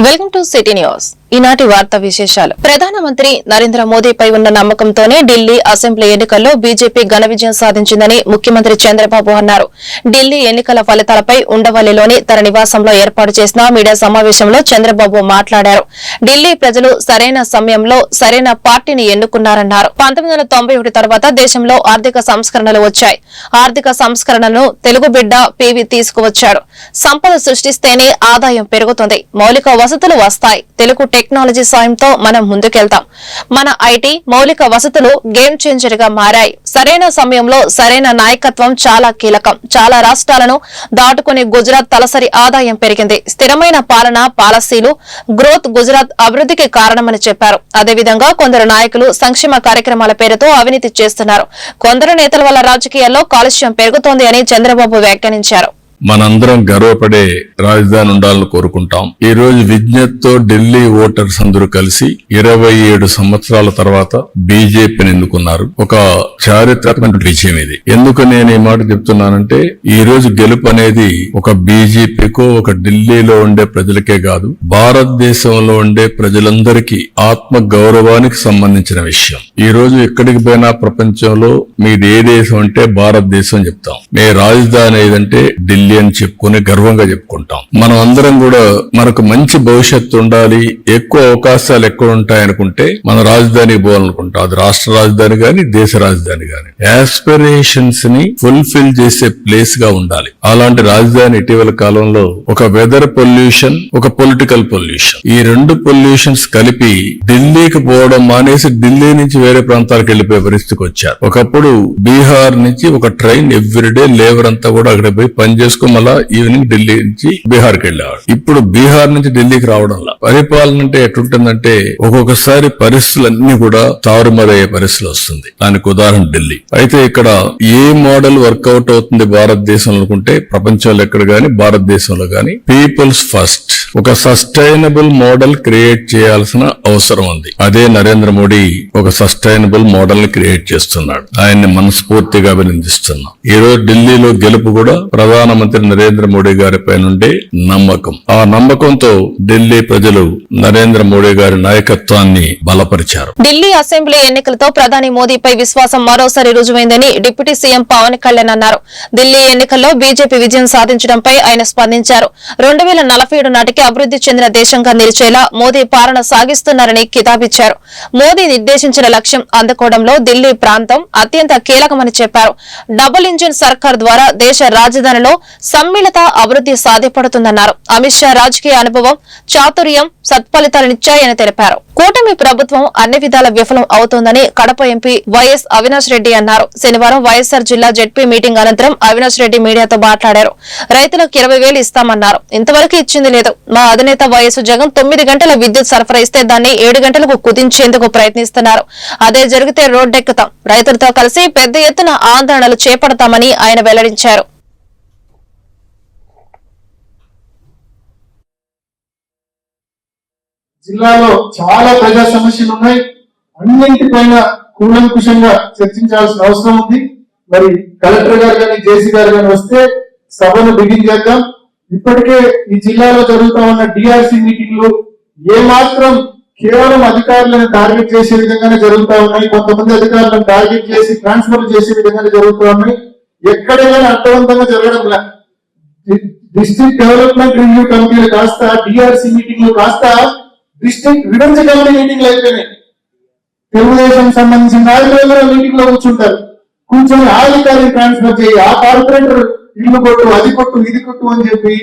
Welcome to city news. ఈనాటి వార్తా విశేషాలు. ప్రధానమంత్రి నరేంద్ర మోదీపై ఉన్న నమ్మకంతోనే ఢిల్లీ అసెంబ్లీ ఎన్నికల్లో బీజేపీ ఘన విజయం సాధించిందని ముఖ్యమంత్రి చంద్రబాబు అన్నారు. ఢిల్లీ ఎన్నికల ఫలితాలపై ఉండవల్లిలోని తన నివాసంలో ఏర్పాటు చేసిన మీడియా సమావేశంలో చంద్రబాబు మాట్లాడారు. ఢిల్లీ ప్రజలు సరైన సమయంలో సరైన పార్టీని ఎన్నుకున్నారన్నారు. 1991 తర్వాత దేశంలో ఆర్థిక సంస్కరణలు వచ్చాయి. ఆర్థిక సంస్కరణలను తెలుగు బిడ్డ పీవీ తీసుకువచ్చాడు. సంపద సృష్టిస్తేనే ఆదాయం పెరుగుతుంది, మౌలిక వసతులు వస్తాయి. తెలుగు టెక్నాలజీ సాయంతో మనం ముందుకెళ్తాం. మన ఐటీ మౌలిక వసతులు గేమ్ చేంజర్ గా మారాయి. సరైన సమయంలో సరైన నాయకత్వం చాలా కీలకం. చాలా రాష్ట్రాలను దాటుకుని గుజరాత్ తలసరి ఆదాయం పెరిగింది. స్థిరమైన పాలన పాలసీలు గ్రోత్ గుజరాత్ అభివృద్ధికి కారణమని చెప్పారు. అదేవిధంగా కొందరు నాయకులు సంక్షేమ కార్యక్రమాల పేరుతో అవినీతి చేస్తున్నారు. కొందరు నేతల వల్ల రాజకీయాల్లో కాలుష్యం పెరుగుతోంది అని చంద్రబాబు వ్యాఖ్యానించారు. మనందరం గర్వపడే రాజధాని ఉండాలని కోరుకుంటాం. ఈ రోజు విజ్ఞతతో ఢిల్లీ ఓటర్స్ అందరూ కలిసి 27 సంవత్సరాల తర్వాత బీజేపీని ఎన్నుకున్నారు. ఒక చారిత్రాత్మక విజయం ఇది. ఎందుకు నేను ఈ మాట చెప్తున్నానంటే, ఈ రోజు గెలుపు అనేది ఒక బీజేపీకో ఒక ఢిల్లీలో ఉండే ప్రజలకే కాదు, భారతదేశంలో ఉండే ప్రజలందరికీ ఆత్మ గౌరవానికి సంబంధించిన విషయం. ఈ రోజు ఎక్కడికి పోయినా ప్రపంచంలో మీది ఏ దేశం అంటే భారతదేశం చెప్తాం. మీ రాజధాని ఏదంటే ఢిల్లీ అని చెప్పుకుని గర్వంగా చెప్పుకుంటాం. మనం అందరం కూడా మనకు మంచి భవిష్యత్తు ఉండాలి, ఎక్కువ అవకాశాలు ఎక్కడ ఉంటాయనుకుంటే మన రాజధానికి పోవాలనుకుంటాం. అది రాష్ట్ర రాజధాని గాని దేశ రాజధాని గాని యాస్పిరేషన్స్ ని ఫుల్ఫిల్ చేసే ప్లేస్ గా ఉండాలి. అలాంటి రాజధాని ఇటీవల కాలంలో ఒక వెదర్ పొల్యూషన్, ఒక పొలిటికల్ పొల్యూషన్, ఈ రెండు పొల్యూషన్స్ కలిపి ఢిల్లీకి పోవడం మానేసి ఢిల్లీ నుంచి వేరే ప్రాంతాలకు వెళ్లిపోయే పరిస్థితికి వచ్చారు. ఒకప్పుడు బీహార్ నుంచి ఒక ట్రైన్ ఎవ్రీడే లేబర్ అంతా కూడా అక్కడ పోయి పనిచేసుకుని మళ్ళా ఈవినింగ్ ఢిల్లీ నుంచి బీహార్కి వెళ్ళేవాడు. ఇప్పుడు బీహార్ నుంచి ఢిల్లీకి రావడంలా పరిపాలన అంటే ఎట్లుంటుందంటే ఒక్కొక్కసారి పరిస్థితులన్నీ కూడా తారుమారయ్యే పరిస్థితులు వస్తుంది. దానికి ఉదాహరణ ఢిల్లీ. అయితే ఇక్కడ ఏ మోడల్ వర్కౌట్ అవుతుంది భారతదేశంలో అనుకుంటే, ప్రపంచంలో ఎక్కడ గాని భారతదేశంలో గాని పీపుల్స్ ఫస్ట్, ఒక సస్టైనబుల్ మోడల్ క్రియేట్ చేయాల్సిన అవసరం ఉంది. అదే నరేంద్ర మోడీ ఒక సస్టైనబుల్ మోడల్ ని క్రియేట్ చేస్తున్నాడు. ఆయన్ని మనస్ఫూర్తిగా అభినందిస్తున్నాం. ఈ రోజు ఢిల్లీలో గెలుపు కూడా ప్రధానమంత్రి నరేంద్ర మోడీ గారిపై నుండి నమ్మకం. ఆ నమ్మకంతో ఢిల్లీ ప్రజలు నరేంద్ర మోడీ గారి నాయకత్వాన్ని బలపరిచారు. ఢిల్లీ అసెంబ్లీ ఎన్నికలతో ప్రధాని మోదీపై విశ్వాసం మరోసారి రుజువైందని డిప్యూటీ సీఎం పవన్ కళ్యాణ్ అన్నారు. ఢిల్లీ ఎన్నికల్లో బీజేపీ విజయం సాధించడంపై ఆయన స్పందించారు. 2047 నాటికి అభివృద్ది చెందిన దేశంగా నిలిచేలా మోదీ పాలన సాగిస్తున్నారని కితాబిచ్చారు. మోదీ నిర్దేశించిన లక్ష్యం అందుకోవడంలో ఢిల్లీ ప్రాంతం అత్యంత కీలకమని చెప్పారు. డబుల్ ఇంజిన్ సర్కార్ ద్వారా దేశ రాజధానిలో సమ్మిళిత అభివృద్ది సాధ్యపడుతుందన్నారు. అమిత్ షా రాజకీయ అనుభవం, చాతుర్యం సత్ఫలితాలనిచ్చాయని తెలిపారు. కూటమి ప్రభుత్వం అన్ని విధాల విఫలం అవుతోందని కడప ఎంపీ వైఎస్ అవినాష్ రెడ్డి అన్నారు. శనివారం వైఎస్సార్ జిల్లా జెడ్పీ మీటింగ్ అనంతరం అవినాష్ రెడ్డి మీడియాతో మాట్లాడారు. రైతులకు 20,000 ఇస్తామన్నారు. ఇంతవరకు ఇచ్చింది లేదు. మా అధినేత వైఎస్ జగన్ 9 గంటల విద్యుత్ సరఫరా ఇస్తే దాన్ని 7 గంటలకు కుదించేందుకు ప్రయత్నిస్తున్నారు. అదే జరిగితే రోడ్డెక్కుతాం, రైతులతో కలిసి పెద్ద ఎత్తున ఆందోళనలు చేపడతామని ఆయన వెల్లడించారు. జిల్లాలో చాలా ప్రజా సమస్యలు ఉన్నాయి. అన్నింటిపైన కూలంకుషంగా చర్చించాల్సిన అవసరం ఉంది. మరి కలెక్టర్ గారు కానీ జేసీ గారు కానీ వస్తే సభను బిగిన్ చేద్దాం. ఇప్పటికే ఈ జిల్లాలో జరుగుతా ఉన్న డిఆర్సీ మీటింగ్లు ఏమాత్రం కేవలం అధికారులను టార్గెట్ చేసే విధంగానే జరుగుతా ఉన్నాయి. కొంతమంది అధికారులను టార్గెట్ చేసి ట్రాన్స్ఫర్ చేసే విధంగానే జరుగుతూ ఉన్నాయి. ఎక్కడైనా అర్థవంతంగా జరగడం లేదు. డిస్ట్రిక్ట్ డెవలప్మెంట్ రివ్యూ కమిటీలు కాస్త డిఆర్సీ మీటింగ్లు కాస్త డిస్ట్రిక్ట్ రివెంజ్ కమిటీ మీటింగ్లు అయిపోయినాయి. తెలుగుదేశం సంబంధించిన నాయకులు మీటింగ్ లో కూర్చుంటారు. కూర్చొని ఆ అధికారిని ట్రాన్స్ఫర్ చేయి, ఆ కార్పొరేటర్ ఇల్లు కొట్టు, అది కొట్టు, ఇది కొట్టు అని చెప్పి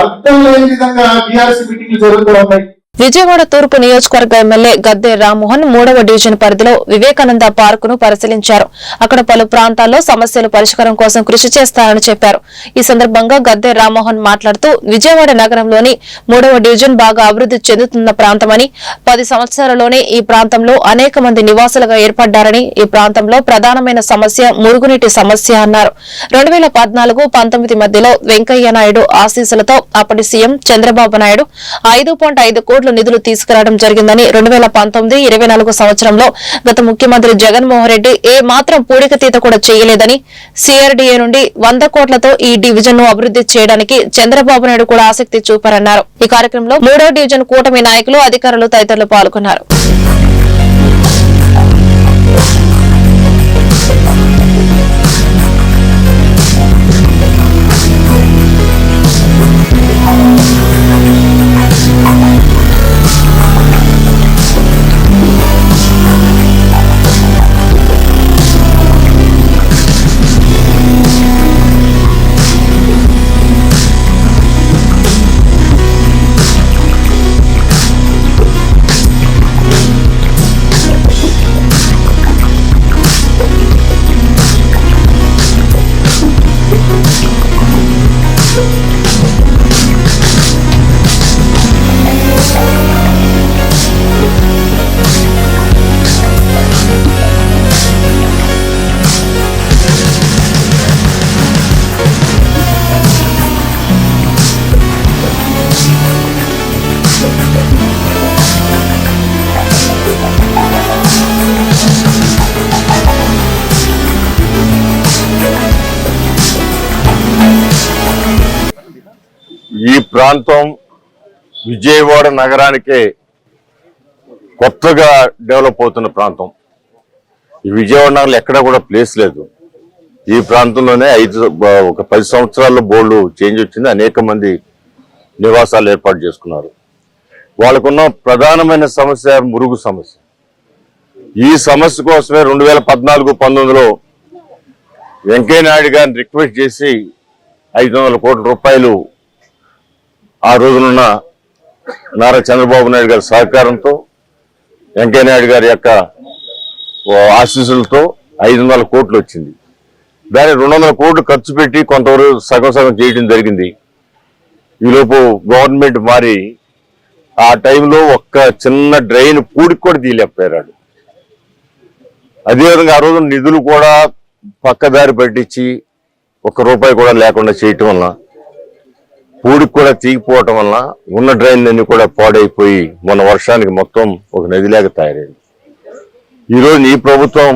అర్థం లేని విధంగా డిఆర్సీ మీటింగ్లు జరుగుతూ ఉన్నాయి. విజయవాడ తూర్పు నియోజకవర్గ ఎమ్మెల్యే గద్దె రామ్మోహన్ 3వ డివిజన్ పరిధిలో వివేకానంద పార్కును పరిశీలించారు. అక్కడ పలు ప్రాంతాల్లో సమస్యల పరిష్కారం కోసం కృషి చేస్తారని చెప్పారు. ఈ సందర్భంగా గద్దె రామ్మోహన్ మాట్లాడుతూ విజయవాడ నగరంలోని 3వ డివిజన్ బాగా అభివృద్ది చెందుతున్న ప్రాంతమని, 10 సంవత్సరాలలోనే ఈ ప్రాంతంలో అనేక మంది నివాసులుగా ఏర్పడ్డారని, ఈ ప్రాంతంలో ప్రధానమైన సమస్య మురుగునీటి సమస్య అన్నారు. 2014-19 మధ్యలో వెంకయ్య నాయుడు ఆశీస్సులతో అప్పటి సీఎం చంద్రబాబు నాయుడు 5.5 కోట్ల కోట్ల నిధులు తీసుకురావడం జరిగిందని 2019-24 సంవత్సరంలో గత ముఖ్యమంత్రి జగన్మోహన్ రెడ్డి ఏ మాత్రం పూడికతీత కూడా చేయలేదని, సిఆర్డీఏ నుండి 100 కోట్లతో ఈ డివిజన్ ను అభివృద్ధి చేయడానికి చంద్రబాబు నాయుడు కూడా ఆసక్తి చూపారన్నారు. ఈ కార్యక్రమంలో 3వ డివిజన్ కూటమి నాయకులు, అధికారులు తదితరులు పాల్గొన్నారు. ఈ ప్రాంతం విజయవాడ నగరానికే కొత్తగా డెవలప్ అవుతున్న ప్రాంతం. ఈ విజయవాడ నగరంలో ఎక్కడా కూడా ప్లేస్ లేదు. ఈ ప్రాంతంలోనే ఒక 10 సంవత్సరాల్లో బోర్డు చేంజ్ వచ్చింది. అనేక మంది నివాసాలు ఏర్పాటు చేసుకున్నారు. వాళ్ళకున్న ప్రధానమైన సమస్య మురుగు సమస్య. ఈ సమస్య కోసమే 2014-19లో వెంకయ్య నాయుడు గారిని రిక్వెస్ట్ చేసి 500 కోట్ల రూపాయలు ఆ రోజునున్న నారా చంద్రబాబు నాయుడు గారి సహకారంతో, వెంకయ్య నాయుడు గారి యొక్క ఆశీస్సులతో 500 కోట్లు వచ్చింది. దాన్ని 200 కోట్లు ఖర్చు పెట్టి కొంతవరకు సగం చేయడం జరిగింది. ఈలోపు గవర్నమెంట్ మారి ఆ టైంలో ఒక్క చిన్న డ్రైన్ పూడికి కూడా తీయలేకపోయాడు. అదేవిధంగా ఆ రోజు నిధులు కూడా పక్కదారి పట్టించి ₹1 కూడా లేకుండా చేయటం వల్ల, పూడికి కూడా తీగిపోవటం వల్ల ఉన్న డ్రైన్లన్నీ కూడా పాడైపోయి మొన్న వర్షానికి మొత్తం ఒక నదిలాగా తయారైంది. ఈరోజు ఈ ప్రభుత్వం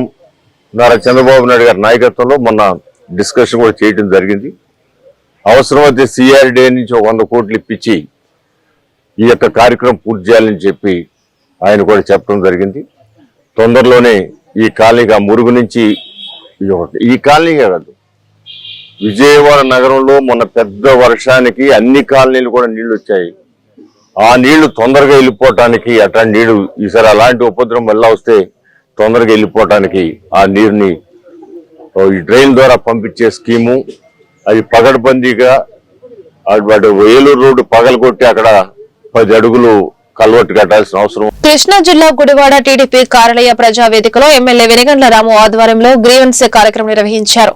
నారా చంద్రబాబు నాయుడు గారి నాయకత్వంలో మొన్న డిస్కషన్ కూడా చేయడం జరిగింది. అవసరమైతే సిఆర్డీఏ నుంచి 100 కోట్లు ఇప్పించి ఈ యొక్క కార్యక్రమం పూర్తి చేయాలని చెప్పి ఆయన కూడా చెప్పడం జరిగింది. తొందరలోనే ఈ కాలనీకి, ఆ మురుగు నుంచి ఈ కాలనీకే కాదు, విజయవాడ నగరంలో మొన్న పెద్ద వర్షానికి అన్ని కాలనీలు కూడా నీళ్లు వచ్చాయి. ఆ నీళ్లు తొందరగా వెళ్ళిపోవటానికి, అట్లాంటి నీళ్లు ఈసారి అలాంటి ఉపద్రవం మళ్ళా వస్తే తొందరగా వెళ్ళిపోవటానికి ఆ నీరుని ఈ డ్రైన్ ద్వారా పంపించే స్కీము, అది పగడబందీగా వాటి ఏలూరు రోడ్డు పగలగొట్టి అక్కడ 10 అడుగులు కల్వర్ట్ కట్టాల్సిన అవసరం. కృష్ణా జిల్లా గుడివాడ టీడీపీ కార్యాలయ ప్రజావేదికలో ఎమ్మెల్యే వెనిగండ్ల రాము ఆధ్వర్యంలో గ్రీవెన్స్ కార్యక్రమం నిర్వహించారు.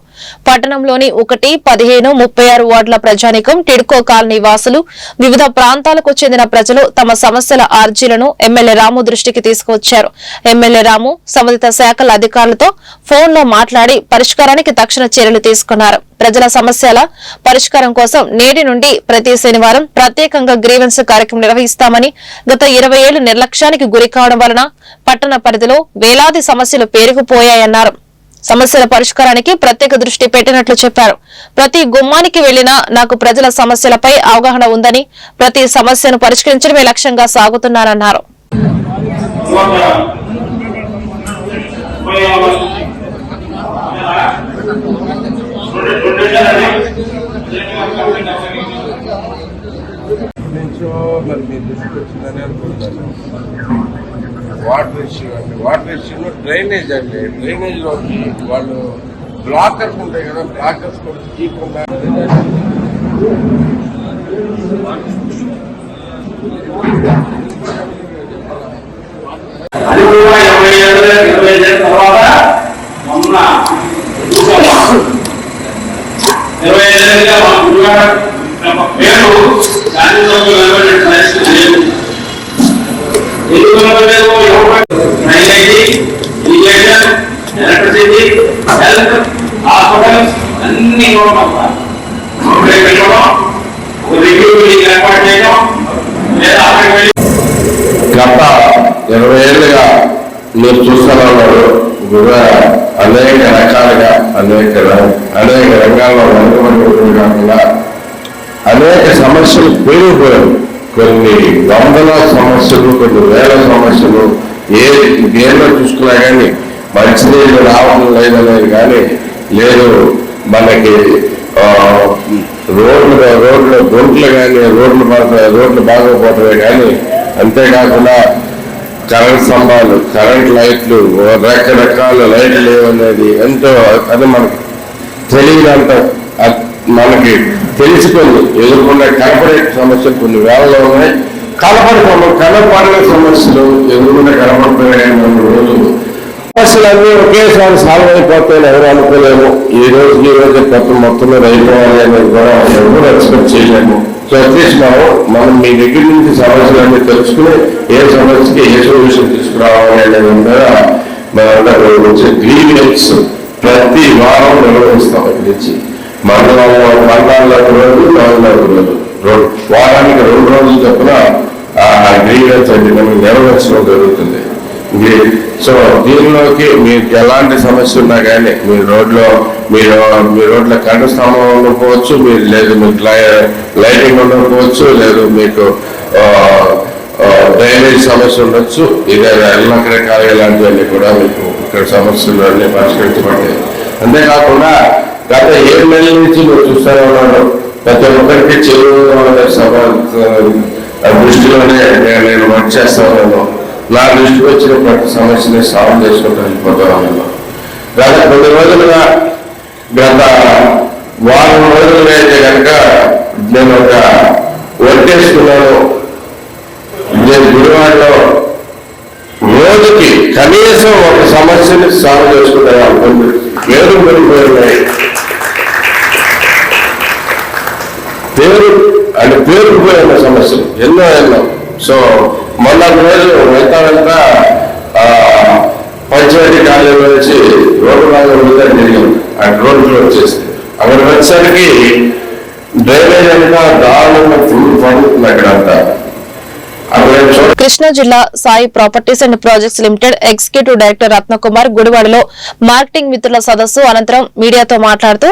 పట్టణంలోని 1, 15, 36 వార్డుల ప్రజానీకం, టిడ్కో కాలనీ వాసులు, వివిధ ప్రాంతాలకు చెందిన ప్రజలు తమ సమస్యల అర్జీలను ఎమ్మెల్యే రాము దృష్టికి తీసుకువచ్చారు. ఎమ్మెల్యే రాము సంబంధిత శాఖల అధికారులతో ఫోన్లో మాట్లాడి పరిష్కారానికి తక్షణ చర్యలు తీసుకున్నారు. ప్రజల సమస్యల పరిష్కారం కోసం నేటి నుండి ప్రతి శనివారం ప్రత్యేకంగా గ్రీవెన్స్ కార్యక్రమం నిర్వహిస్తామని, గత 20 ఏళ్లు నిర్లక్ష్యానికి గురి కావడం వలన పట్టణ పరిధిలో వేలాది సమస్యలు పేరుకుపోయాయన్నారు. సమస్యల పరిష్కారానికి ప్రత్యేక దృష్టి పెట్టినట్లు చెప్పారు. ప్రతి గుమ్మానికి వెళ్లినా నాకు ప్రజల సమస్యలపై అవగాహన ఉందని, ప్రతి సమస్యను పరిష్కరించడమే లక్ష్యంగా సాగుతున్నారన్నారు. వాటర్ ఇష్యూలో డ్రైనేజ్ అండి. డ్రైనేజ్ లోకి వాళ్ళు బ్లాకర్స్ ఉంటాయి కదా, బ్లాకర్స్ కూడా తీయకుండా అది కూడా 20 ఏళ్ళ తర్వాత మొన్న 20 ఏళ్ళుగా మా గురుగారు పేరు శాంతిలో నిలబడిన పరిస్థితి లేదు. ఎలక్ట్రిసిటీ, హెల్త్, హాస్పిటల్స్ అన్ని పెట్టడం, రివ్యూ ఏర్పాటు చేయడం లేదా గత 20 ఏళ్ళుగా మీరు చూస్తూనే ఉన్నారు. అనేక రకాలుగా అనేక రంగాల్లో వెనుకబడి కాకుండా అనేక సమస్యలు పెరిగిపోయాయి. కొన్ని వందల సమస్యలు, కొన్ని వేల సమస్యలు దేనిలో చూసుకున్నా కానీ మంచినీళ్ళు రావడం లేదనేది కానీ లేదు. మనకి రోడ్లు గుంట్లు కానీ రోడ్లు బాగోపోవటమే కానీ, అంతేకాకుండా కరెంట్ స్తంభాలు, కరెంట్ లైట్లు, రకరకాల లైట్లు లేవనేది ఎంతో అది మనకి తెలియనంత మనకి తెలిసిపోయింది. ఎదుర్కొనే కనపడే సమస్యలు కొన్ని వేలలో ఉన్నాయి. కనపడిన సమస్యలు ఎదుర్కొనే కనపడిపోయాయి. రోజులు సమస్యలన్నీ ఒకేసారి సాల్వ్ అయిపోతాయని ఎవరు అనుకోలేము. ఈ రోజు మొత్తం అయిపోవాలి అనేది కూడా ఎవరు ఎక్స్పెక్ట్ చేయలేము. సో అట్లీస్ట్ మనం మీ దగ్గర నుంచి సమస్యలన్నీ తెలుసుకుని ఏ సమస్యకి ఏ సొల్యూషన్ తీసుకురావాలి అనేది కూడా వచ్చే గ్రీవెన్స్ ప్రతి వారం నిర్వహిస్తాం. ఇక్కడి నుంచి మండలంలో 14 రోజులు వారానికి 2 రోజులు చొప్పున గ్రీవెన్స్ అంటే మనం నిర్వహించడం జరుగుతుంది. సో దీనిలోకి మీకు ఎలాంటి సమస్య ఉన్నా కానీ మీ రోడ్లో కరెంటు స్తంభం ఉండకపోవచ్చు, లేదు మీకు లైటింగ్ ఉండకపోవచ్చు, లేదు మీకు డ్రైనేజ్ సమస్య ఉండొచ్చు. ఇదే రకరకాల ఇలాంటివన్నీ కూడా మీకు ఇక్కడ సమస్యలు అన్నీ పరిష్కరించబడ్డాయి. అంతేకాకుండా గత 7 నెలల నుంచి మీరు చూస్తూనే ఉన్నారు. ప్రతి ఒక్కరికి చెరువు దృష్టిలోనే నేను వర్క్ చేస్తా ఉన్నాను. నా దృష్టికి వచ్చిన ప్రతి సమస్యని సాల్వ్ చేసుకుంటూ వెళ్ళిపోతాను. గత కొన్ని రోజులుగా గత వారం రోజులుగా అయితే కనుక నేను ఒక వర్కేసుకున్నాను. నేను గుడివాడలో రోజుకి కనీసం ఒక సమస్యని సాల్వ్ చేసుకుంటాను అనుకుంటుంది. పేరుకుపోయినాయి, పేరుకుపోయిన సమస్యలు ఎన్నో. సో మొన్న రోజు వెళ్తా పంచాయతీ కార్యాలయం వచ్చి రోడ్డు బాగా జరిగింది. ఆ రోడ్లు వచ్చేసి అక్కడికి వచ్చేసరికి డ్రైనేజ్ అంతా దారుణంగా ఫుల్ పడుతుంది అక్కడంతా. కృష్ణా జిల్లా Sai properties and projects limited executive director Ratnakumar గుడివాడలో మార్కెటింగ్ మిత్రుల సదస్సు అనంతరం మీడియాతో మాట్లాడుతూ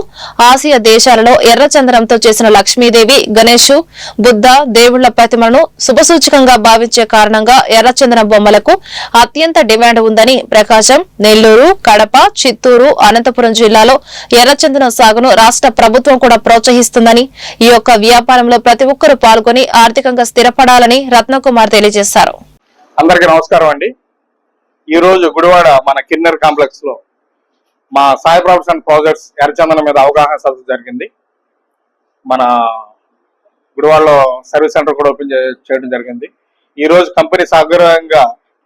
ఆసియా దేశాలలో ఎర్రచందనంతో చేసిన లక్ష్మీదేవి, గణేష్, బుద్ధ దేవుళ్ల ప్రతిమలను శుభసూచకంగా భావించే కారణంగా ఎర్రచందనం బొమ్మలకు అత్యంత డిమాండ్ ఉందని, ప్రకాశం, నెల్లూరు, కడప, చిత్తూరు, అనంతపురం జిల్లాలో ఎర్రచందనం సాగును రాష్ట్ర ప్రభుత్వం కూడా ప్రోత్సహిస్తుందని, ఈ యొక్క వ్యాపారంలో ప్రతి ఒక్కరూ పాల్గొని ఆర్థికంగా స్థిరపడాలని రత్నకుమార్ తెలియజేశారు. అందరికీ నమస్కారం అండి. ఈ రోజు గుడివాడ మన కిన్నెర్ కాంప్లెక్స్ లో మా సాయి ప్రాపర్టీస్ అండ్ ప్రాజెక్ట్స్ ఎర్రచందనం మీద అవగాహన సదస్సు జరిగింది. మన గుడివాడలో సర్వీస్ సెంటర్ కూడా ఓపెన్ చేయడం జరిగింది. ఈ రోజు కంపెనీ సాగరంగా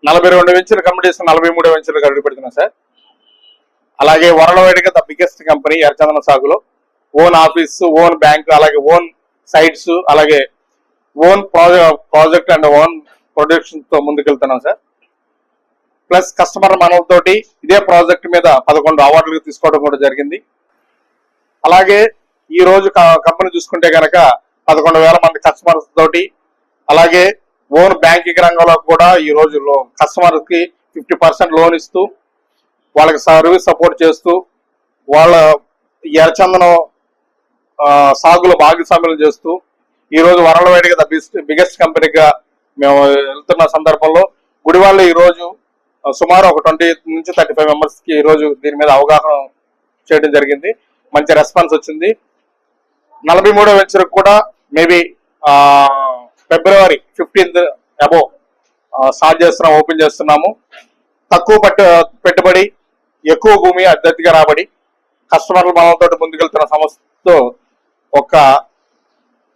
42 వెంచర్ కంప్లీట్ చేసిన 43 వెంచర్లు అడుగు పెడుతున్నాం సార్. అలాగే వరల్డ్ ద బిగ్గెస్ట్ కంపెనీ ఎర్రచందనం సాగులో ఓన్ ఆఫీస్, ఓన్ బ్యాంక్, అలాగే ఓన్ సైట్స్, అలాగే own project and own production తో ముందుకెళ్తున్నాం సార్. ప్లస్ కస్టమర్ మనలతోటి ఇదే ప్రాజెక్ట్ మీద 11 అవార్డులు తీసుకోవడం కూడా జరిగింది. అలాగే ఈ రోజు కంపెనీ చూసుకుంటే కనుక 11,000 మంది కస్టమర్స్ తోటి, అలాగే ఓన్ బ్యాంకింగ్ రంగంలో కూడా ఈ రోజుల్లో కస్టమర్ కి 50% లోన్ ఇస్తూ వాళ్ళకి సర్వీస్ సపోర్ట్ చేస్తూ వాళ్ళ ఎర్రచందనం సాగులో భాగస్వామ్యం చేస్తూ ఈ రోజు వరల్డ్ వైడ్ గా బిగ్గెస్ట్ కంపెనీగా మేము వెళ్తున్న సందర్భంలో గుడివాడలో ఈ రోజు సుమారు ఒక 20 నుంచి 35 మెంబర్స్ కి ఈ రోజు దీని మీద అవగాహన చేయడం జరిగింది. మంచి రెస్పాన్స్ వచ్చింది. 43వ వెంచర్ కూడా maybe February 15th above start చేస్తున్నాం, ఓపెన్ చేస్తున్నాము. తక్కువ పెట్టుబడి, ఎక్కువ భూమి, అత్యధిక రాబడి, కస్టమర్ల మనతో ముందుకెళ్తున్న సంస్థతో ఒక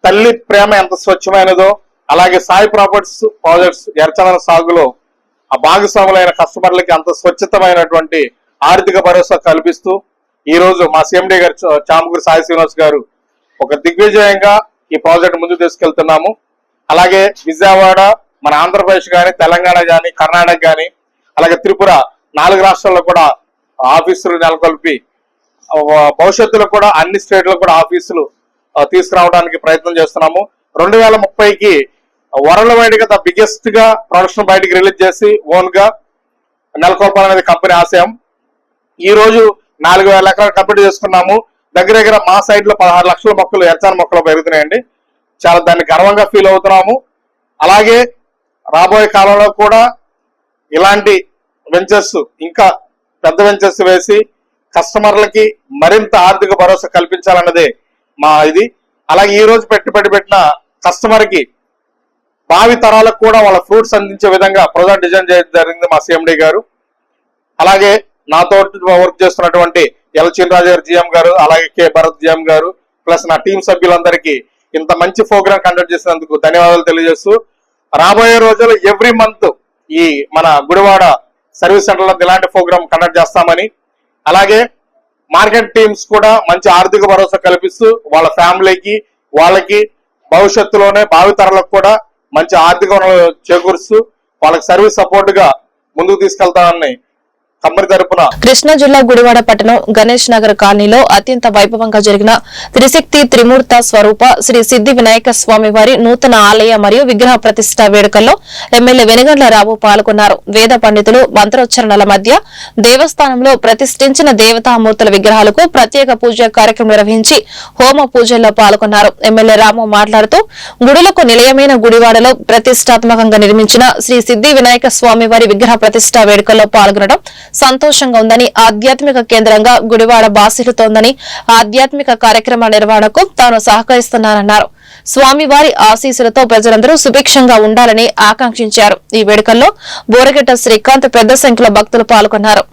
తల్లి ప్రేమ ఎంత స్వచ్ఛమైనదో అలాగే సాయి ప్రాపర్టీస్ ప్రాజెక్ట్స్ ఎర్రచందనం సాగులో ఆ భాగస్వాములైన కస్టమర్లకి అంత స్వచ్ఛతమైనటువంటి ఆర్థిక భరోసా కల్పిస్తూ ఈ రోజు మా సిఎండి గారు చామకూరి సాయి శ్రీనివాస్ గారు ఒక దిగ్విజయంగా ఈ ప్రాజెక్ట్ ముందుకు తీసుకెళ్తున్నాము. అలాగే విజయవాడ, మన ఆంధ్రప్రదేశ్ కానీ, తెలంగాణ కానీ, కర్ణాటక కానీ, అలాగే త్రిపుర 4 రాష్ట్రాల్లో కూడా ఆఫీసులు నెలకొల్పి భవిష్యత్తులో కూడా అన్ని స్టేట్లకు కూడా ఆఫీసులు తీసుకురావడానికి ప్రయత్నం చేస్తున్నాము. 2030కి వరల్డ్ వైడ్ గా ద బిగ్గెస్ట్ గా ప్రొడక్షన్ బయటకు రిలీజ్ చేసి ఓన్ గా నెలకొల్పాలనేది కంపెనీ ఆశయం. ఈ రోజు 4000 ఎకరాలు కంప్లీట్ చేసుకున్నాము. దగ్గర మా సైడ్ లో 16 లక్షల మొక్కలు ఎర్చాన మొక్కలు పెరుగుతున్నాయండి. చాలా దాన్ని గర్వంగా ఫీల్ అవుతున్నాము. అలాగే రాబోయే కాలంలో కూడా ఇలాంటి వెంచర్స్ ఇంకా పెద్ద వెంచర్స్ వేసి కస్టమర్లకి మరింత ఆర్థిక భరోసా కల్పించాలన్నదే మా ఇది. అలాగే ఈ రోజు పెట్టుబడి పెట్టిన కస్టమర్ కి భావి తరాలకు కూడా వాళ్ళ ఫ్రూట్స్ అందించే విధంగా ప్రాజెక్ట్ డిజైన్ చేయడం జరిగింది మా సిఎండి గారు. అలాగే నాతో వర్క్ చేస్తున్నటువంటి ఎల్ చినరాజు గారు జిఎం గారు, అలాగే కె భరత్ జిఎం గారు, ప్లస్ నా టీం సభ్యులందరికీ ఇంత మంచి ప్రోగ్రామ్ కండక్ట్ చేసినందుకు ధన్యవాదాలు తెలియజేస్తూ, రాబోయే రోజుల్లో ఎవ్రీ మంత్ ఈ మన గుడివాడ సర్వీస్ సెంటర్ లో ఇలాంటి ప్రోగ్రామ్ కండక్ట్ చేస్తామని, అలాగే మార్కెట్ టీమ్స్ కూడా మంచి ఆర్థిక భరోసా కల్పిస్తూ వాళ్ళ ఫ్యామిలీకి వాళ్ళకి భవిష్యత్తులోనే భావితరాలకు కూడా మంచి ఆర్థిక వనరులు చేకూరుస్తూ వాళ్ళకి సర్వీస్ సపోర్ట్ గా ముందుకు తీసుకెళ్తామని కంపెనీ తరపున కృష్ణా జిల్లా గుడివాడ పట్టణం గణేష్ నగర్ కాలనీలో అత్యంత వైభవంగా జరిగిన త్రిశక్తి త్రిమూర్త స్వరూప శ్రీ సిద్ధి వినాయక స్వామి వారి నూతన ఆలయ మరియు విగ్రహ ప్రతిష్ఠా వేడుకల్లో ఎమ్మెల్యే వెనుగండ్ల రావు పాల్గొన్నారు. వేద పండితులు మంత్రోచ్చరణల మధ్య దేవస్థానంలో ప్రతిష్ఠించిన దేవతామూర్తుల విగ్రహాలకు ప్రత్యేక పూజ కార్యక్రమం నిర్వహించి హోమ పూజల్లో పాల్గొన్నారు. ఎమ్మెల్యే రాము మాట్లాడుతూ గుడులకు నిలయమైన గుడివాడలో ప్రతిష్టాత్మకంగా నిర్మించిన శ్రీ సిద్ధి వినాయక స్వామి వారి విగ్రహ ప్రతిష్ఠా వేడుకల్లో పాల్గొనడం సంతోషంగా ఉందని, ఆధ్యాత్మిక కేంద్రంగా గుడివాడ బాసిల్లుతోందని, ఆధ్యాత్మిక కార్యక్రమాల నిర్వహణకు తాను సహకరిస్తున్నానన్నారు. స్వామివారి ఆశీస్సులతో ప్రజలందరూ సుభిక్షంగా ఉండాలని ఆకాంక్షించారు. ఈ వేడుకల్లో బోరగెట్ట శ్రీకాంత్ పెద్ద సంఖ్యలో భక్తులు పాల్గొన్నారు.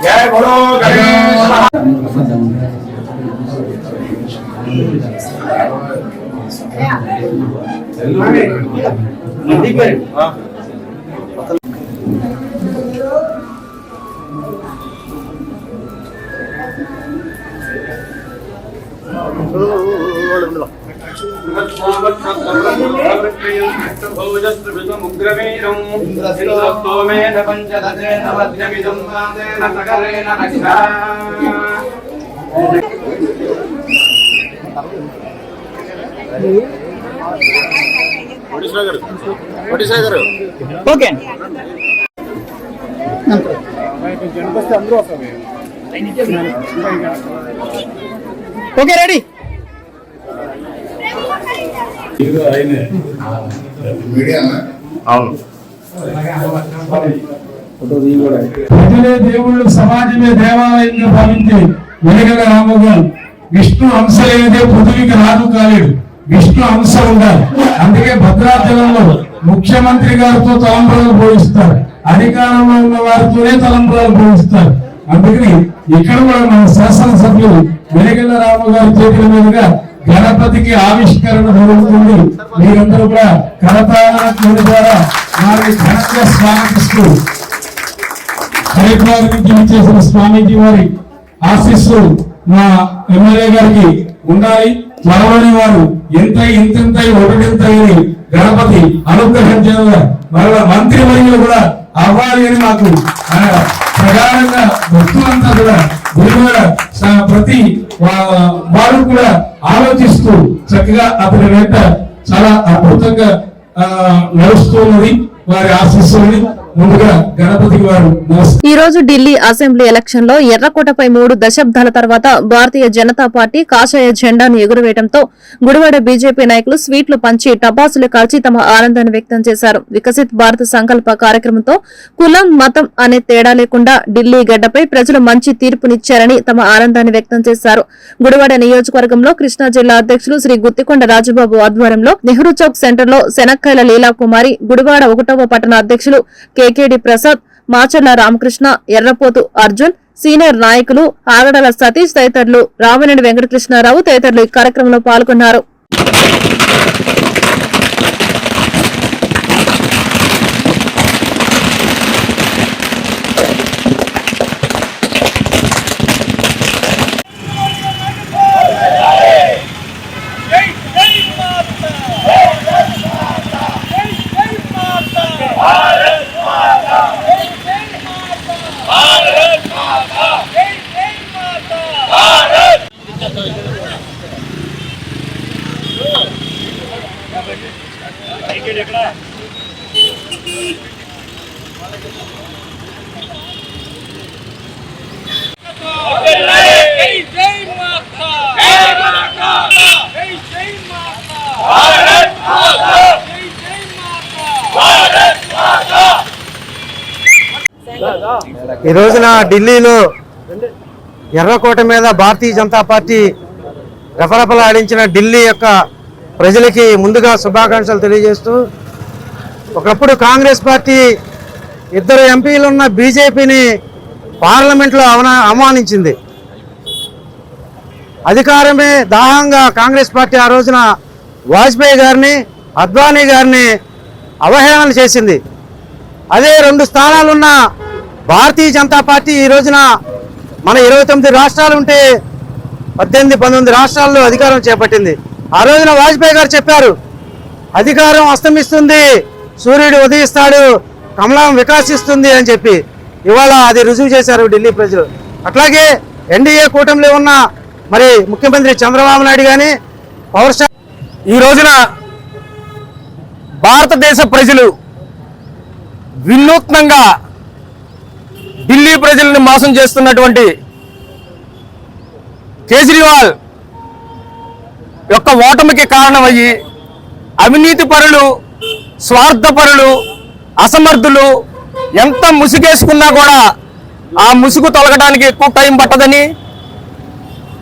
जय बोलो गणेश। ఓకే ఓకే రెడీ అవును ప్రజలే దేవుళ్ళు, సమాజమే దేవాలయంగా భావించే వెనుగల రాము గారు విష్ణు అంశ లేనిదే పృథ్వీకి రాజు కాలేడు. విష్ణు అంశ ఉండాలి. అందుకే భద్రాచలంలో ముఖ్యమంత్రి గారితో తలంబ్రాలు పోయిస్తారు, అధికారంలో ఉన్న వారితోనే తలంబ్రాలు పోయిస్తారు. అందుకని ఇక్కడ కూడా మన శాసనసభ్యులు వెనుగల రాము గారి చేతుల మీదుగా గణపతికి ఆవిష్కరణ జరుగుతుంది. మీరందరూ కూడా కరతాళ ద్వారా వారిని ఘనంగా స్వాగతిస్తూ హరిద్వార్ నుంచి విచ్చేసిన స్వామీజీ వారి ఆశీస్సు మా ఎమ్మెల్యే గారికి ఉండాలి. మరవని వారు ఇంతై ఒకటింతని గణపతి అనుగ్రహించేందుగా మరల మంత్రి వర్యులు కూడా అవ్వాలి అని మాకు ప్రధానంగా భక్తులంతా కూడా గురువాడ ప్రతి వారు కూడా ఆలోచిస్తూ చక్కగా అతని వెంట చాలా అద్భుతంగా నడుస్తున్నది వారి ఆశీస్సుని ముందుగా గణపతి వారు ఈ రోజు ఢిల్లీ అసెంబ్లీ ఎలక్షన్ లో ఎర్రకోటపై 3 దశాబ్దాల తర్వాత భారతీయ జనతా పార్టీ కాషాయ జెండాను ఎగురవేయడంతో గుడివాడ బీజేపీ నాయకులు స్వీట్లు పంచి టపాసులు కాల్చి తమ ఆనందాన్ని వ్యక్తం చేశారు. వికసిత్ భారత్ సంకల్ప కార్యక్రమంతో కులం మతం అనే తేడా లేకుండా ఢిల్లీ గడ్డపై ప్రజలు మంచి తీర్పునిచ్చారని తమ ఆనందాన్ని వ్యక్తం చేశారు. గుడివాడ నియోజకవర్గంలో కృష్ణా జిల్లా అధ్యక్షులు శ్రీ గుత్తికొండ రాజబాబు ఆధ్వర్యంలో నెహ్రూ చౌక్ సెంటర్ లో శనక్కాయల లీలాకుమారి, గుడివాడ 1వ పట్టణ అధ్యక్షులు కేకేడి ప్రసాద్, మాచర్ల రామకృష్ణ, ఎర్రపోతు అర్జున్, సీనియర్ నాయకులు ఆగడల సతీష్ తదితరులు, రామినేని వెంకటకృష్ణారావు తదితరులు ఈ కార్యక్రమంలో పాల్గొన్నారు. ఈ రోజున ఢిల్లీలో ఎర్రకోట మీద భారతీయ జనతా పార్టీ రెపరెపలాడించిన ఢిల్లీ యొక్క ప్రజలకి ముందుగా శుభాకాంక్షలు తెలియజేస్తూ, ఒకప్పుడు కాంగ్రెస్ పార్టీ 2 ఎంపీలున్న బీజేపీని పార్లమెంట్లో అవమానించింది. అధికారమే దాహంగా కాంగ్రెస్ పార్టీ ఆ రోజున వాజ్పేయి గారిని, అద్వానీ గారిని అవహేళన చేసింది. అదే 2 స్థానాలున్న భారతీయ జనతా పార్టీ ఈ రోజున మన 29 రాష్ట్రాలు ఉంటే 18-19 రాష్ట్రాల్లో అధికారం చేపట్టింది. ఆ రోజున వాజ్పేయి గారు చెప్పారు, అధికారం అస్తమిస్తుంది, సూర్యుడు ఉదయిస్తాడు, కమలం వికాసిస్తుంది అని చెప్పి. ఇవాళ అది రుజువు చేశారు ఢిల్లీ ప్రజలు. అట్లాగే ఎన్డీఏ కూటమిలో ఉన్న మరి ముఖ్యమంత్రి చంద్రబాబు నాయుడు కానీ పవర్ స్టార్ ఈ రోజున భారతదేశ ప్రజలు వినూత్నంగా ఢిల్లీ ప్రజలను మోసం చేస్తున్నటువంటి కేజ్రీవాల్ యొక్క ఓటమికి కారణమయ్యి అవినీతి పరులు, స్వార్థపరులు, అసమర్థులు ఎంత ముసుగేసుకున్నా కూడా ఆ ముసుగు తొలగడానికి ఎక్కువ టైం పట్టదని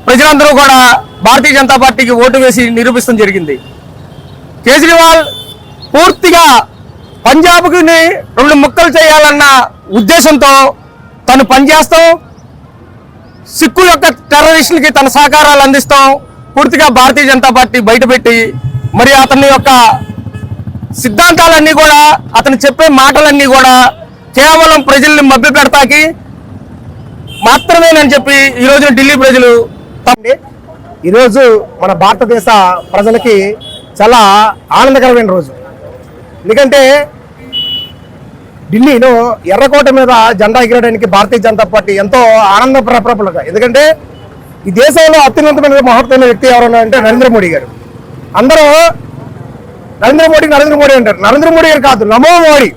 ప్రజలందరూ కూడా భారతీయ జనతా పార్టీకి ఓటు వేసి నిరూపిస్తడం జరిగింది. కేజ్రీవాల్ పూర్తిగా పంజాబ్కి 2 ముక్కలు చేయాలన్న ఉద్దేశంతో తను పనిచేస్తాం, సిక్కు యొక్క టెర్రరిస్టులకి తన సహకారాలు అందిస్తాం పూర్తిగా భారతీయ జనతా పార్టీ బయటపెట్టి, మరి అతని యొక్క సిద్ధాంతాలన్నీ కూడా, అతను చెప్పే మాటలన్నీ కూడా కేవలం ప్రజల్ని మభ్య పెడతాకి మాత్రమేనని చెప్పి ఈరోజు ఢిల్లీ ప్రజలు. ఈరోజు మన భారతదేశ ప్రజలకి చాలా ఆనందకరమైన రోజు. ఎందుకంటే ఢిల్లీలో ఎర్రకోట మీద జెండా ఎగరడానికి భారతీయ జనతా పార్టీ ఎంతో ఆనంద ప్రపలుగా. ఎందుకంటే ఈ దేశంలో అత్యున్నతమైన మహత్తమైన వ్యక్తి ఎవరన్నా అంటే నరేంద్ర మోడీ గారు. అందరూ నరేంద్ర మోడీ అంటారు. నరేంద్ర మోడీ గారు కాదు, నమో మోడీ.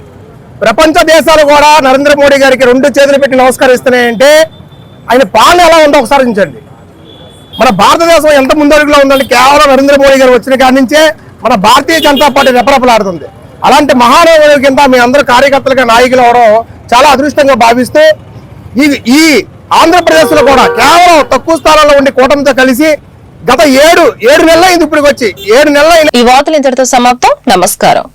ప్రపంచ దేశాలు కూడా నరేంద్ర మోడీ గారికి 2 చేతులు పెట్టి నమస్కరిస్తున్నాయంటే ఆయన పాలన ఎలా ఉందో ఒకసారి చూడండి. మన భారతదేశం ఎంత ముందడుగులో ఉందంటే కేవలం నరేంద్ర మోడీ గారు వచ్చిన కాడి నుంచే మన భారతీయ జనతా పార్టీ రెపరెపలాడుతుంది. అలాంటి మహానుభావుల కింద మీ అందరూ కార్యకర్తలుగా నాయకులు అవడం చాలా అదృష్టంగా భావిస్తూ ఈ ఆంధ్రప్రదేశ్ లో కూడా కేవలం తక్కువ స్థానంలో ఉండి కూటమితో కలిసి గత 7 నెలలు ఇప్పుడు వచ్చి 7 నెలలు. ఈ వార్తలు ఇంతటితో సమాప్తం. నమస్కారం.